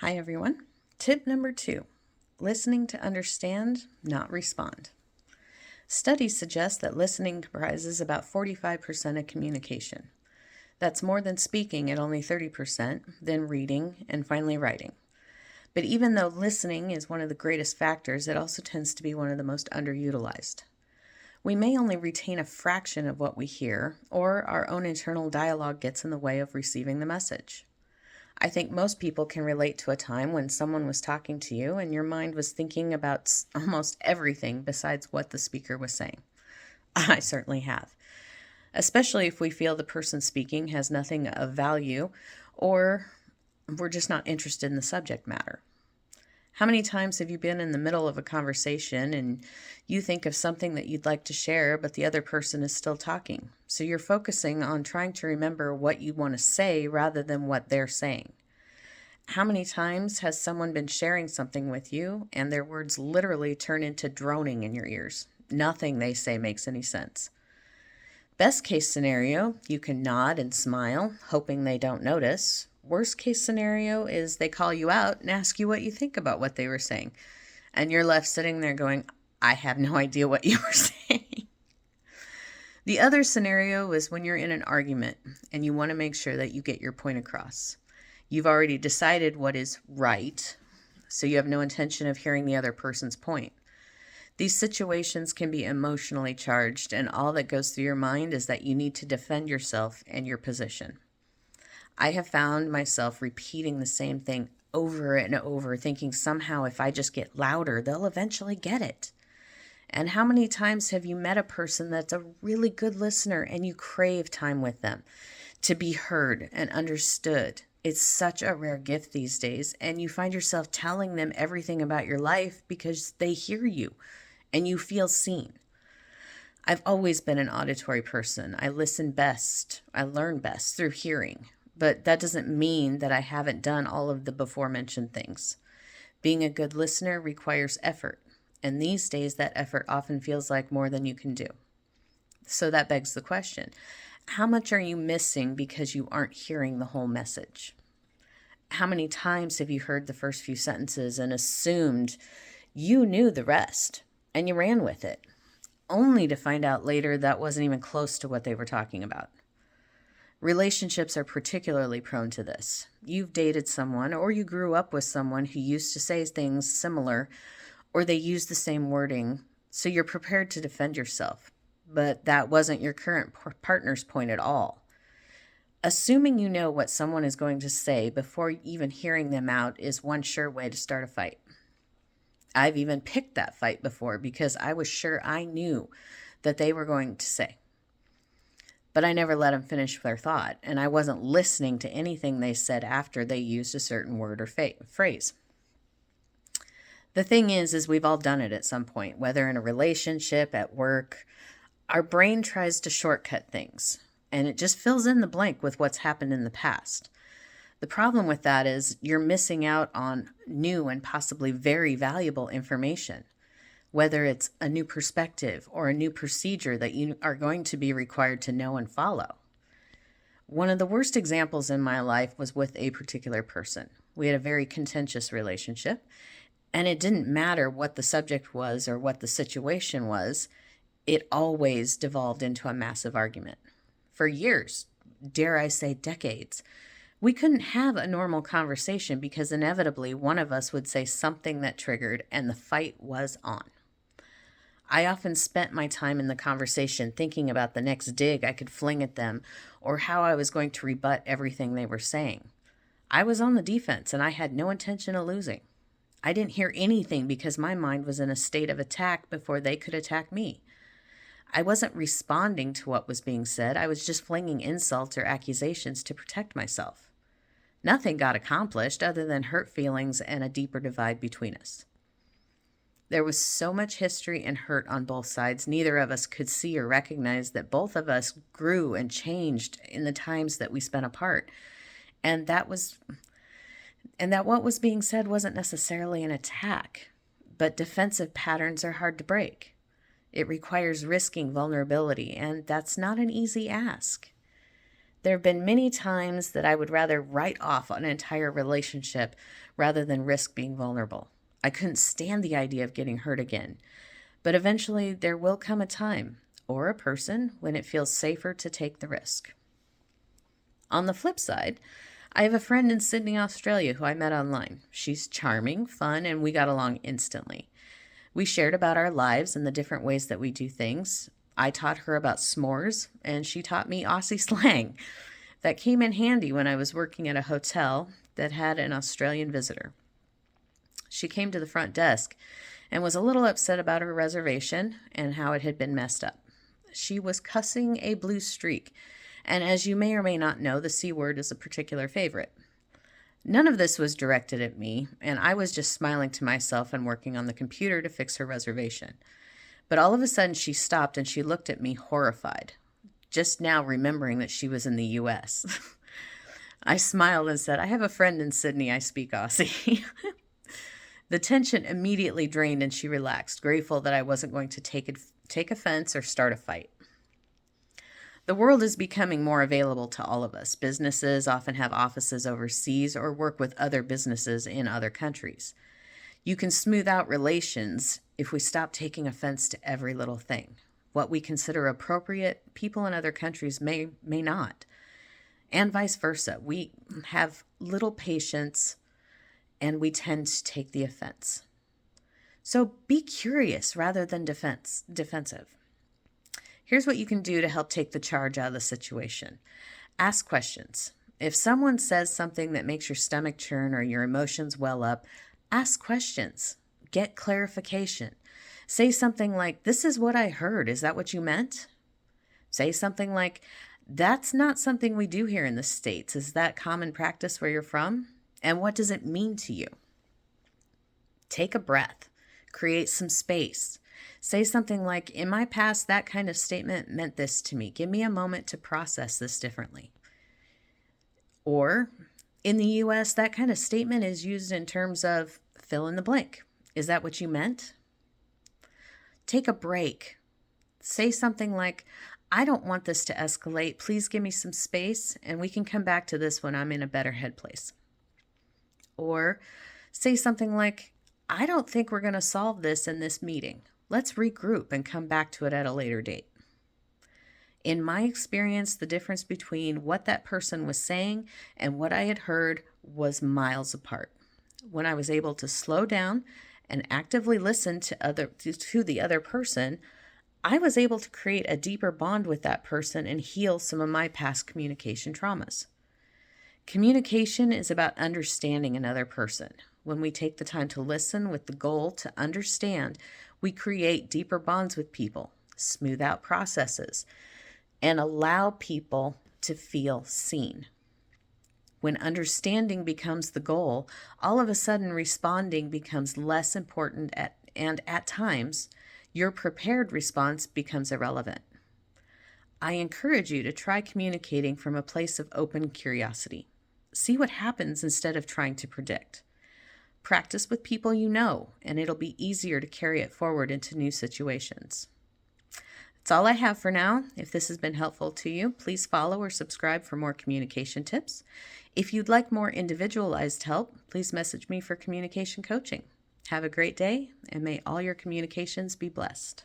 Hi, everyone. Tip number 2, listening to understand, not respond. Studies suggest that listening comprises about 45% of communication. That's more than speaking at only 30%, then reading, and finally writing. But even though listening is one of the greatest factors, it also tends to be one of the most underutilized. We may only retain a fraction of what we hear, or our own internal dialogue gets in the way of receiving the message. I think most people can relate to a time when someone was talking to you and your mind was thinking about almost everything besides what the speaker was saying. I certainly have, especially if we feel the person speaking has nothing of value or we're just not interested in the subject matter. How many times have you been in the middle of a conversation and you think of something that you'd like to share, but the other person is still talking? So you're focusing on trying to remember what you want to say rather than what they're saying. How many times has someone been sharing something with you and their words literally turn into droning in your ears? Nothing they say makes any sense. Best case scenario, you can nod and smile, hoping they don't notice. Worst case scenario is they call you out and ask you what you think about what they were saying. And you're left sitting there going, I have no idea what you were saying. The other scenario is when you're in an argument and you want to make sure that you get your point across. You've already decided what is right, so you have no intention of hearing the other person's point. These situations can be emotionally charged, and all that goes through your mind is that you need to defend yourself and your position. I have found myself repeating the same thing over and over, thinking somehow if I just get louder, they'll eventually get it. And how many times have you met a person that's a really good listener and you crave time with them to be heard and understood? It's such a rare gift these days, and you find yourself telling them everything about your life because they hear you and you feel seen. I've always been an auditory person. I listen best, I learn best through hearing, but that doesn't mean that I haven't done all of the before mentioned things. Being a good listener requires effort, and these days that effort often feels like more than you can do. So that begs the question, how much are you missing because you aren't hearing the whole message? How many times have you heard the first few sentences and assumed you knew the rest and you ran with it, only to find out later that wasn't even close to what they were talking about? Relationships are particularly prone to this. You've dated someone or you grew up with someone who used to say things similar or they use the same wording, so you're prepared to defend yourself. But that wasn't your current partner's point at all. Assuming you know what someone is going to say before even hearing them out is one sure way to start a fight. I've even picked that fight before because I was sure I knew that they were going to say. But I never let them finish their thought, and I wasn't listening to anything they said after they used a certain word or phrase. The thing is we've all done it at some point, whether in a relationship, at work. Our brain tries to shortcut things, and it just fills in the blank with what's happened in the past. The problem with that is you're missing out on new and possibly very valuable information, whether it's a new perspective or a new procedure that you are going to be required to know and follow. One of the worst examples in my life was with a particular person. We had a very contentious relationship, and it didn't matter what the subject was or what the situation was. It always devolved into a massive argument. For years, dare I say decades, we couldn't have a normal conversation because inevitably one of us would say something that triggered and the fight was on. I often spent my time in the conversation thinking about the next dig I could fling at them or how I was going to rebut everything they were saying. I was on the defense and I had no intention of losing. I didn't hear anything because my mind was in a state of attack before they could attack me. I wasn't responding to what was being said. I was just flinging insults or accusations to protect myself. Nothing got accomplished other than hurt feelings and a deeper divide between us. There was so much history and hurt on both sides, neither of us could see or recognize that both of us grew and changed in the times that we spent apart. And that what was being said wasn't necessarily an attack, but defensive patterns are hard to break. It requires risking vulnerability, and that's not an easy ask. There have been many times that I would rather write off an entire relationship rather than risk being vulnerable. I couldn't stand the idea of getting hurt again. But eventually, there will come a time or a person when it feels safer to take the risk. On the flip side, I have a friend in Sydney, Australia who I met online. She's charming, fun, and we got along instantly. We shared about our lives and the different ways that we do things. I taught her about s'mores, and she taught me Aussie slang. That came in handy when I was working at a hotel that had an Australian visitor. She came to the front desk and was a little upset about her reservation and how it had been messed up. She was cussing a blue streak, and as you may or may not know, the C word is a particular favorite. None of this was directed at me, and I was just smiling to myself and working on the computer to fix her reservation. But all of a sudden she stopped and she looked at me horrified, just now remembering that she was in the US. I smiled and said, "I have a friend in Sydney, I speak Aussie." The tension immediately drained and she relaxed, grateful that I wasn't going to take offense or start a fight. The world is becoming more available to all of us. Businesses often have offices overseas or work with other businesses in other countries. You can smooth out relations if we stop taking offense to every little thing. What we consider appropriate, people in other countries may not. And vice versa. We have little patience and we tend to take the offense. So be curious rather than defensive. Here's what you can do to help take the charge out of the situation. Ask questions. If someone says something that makes your stomach churn or your emotions well up, ask questions. Get clarification. Say something like, "This is what I heard. Is that what you meant?" Say something like, "That's not something we do here in the States. Is that common practice where you're from? And what does it mean to you?" Take a breath. Create some space. Say something like, "In my past, that kind of statement meant this to me. Give me a moment to process this differently." Or, "In the US, that kind of statement is used in terms of fill in the blank. Is that what you meant?" Take a break. Say something like, "I don't want this to escalate. Please give me some space and we can come back to this when I'm in a better headspace." Or say something like, "I don't think we're going to solve this in this meeting. Let's regroup and come back to it at a later date." In my experience, the difference between what that person was saying and what I had heard was miles apart. When I was able to slow down and actively listen to the other person, I was able to create a deeper bond with that person and heal some of my past communication traumas. Communication is about understanding another person. When we take the time to listen with the goal to understand, we create deeper bonds with people, smooth out processes, and allow people to feel seen. When understanding becomes the goal, all of a sudden responding becomes less important and at times, your prepared response becomes irrelevant. I encourage you to try communicating from a place of open curiosity. See what happens instead of trying to predict. Practice with people you know, and it'll be easier to carry it forward into new situations. That's all I have for now. If this has been helpful to you, please follow or subscribe for more communication tips. If you'd like more individualized help, please message me for communication coaching. Have a great day, and may all your communications be blessed.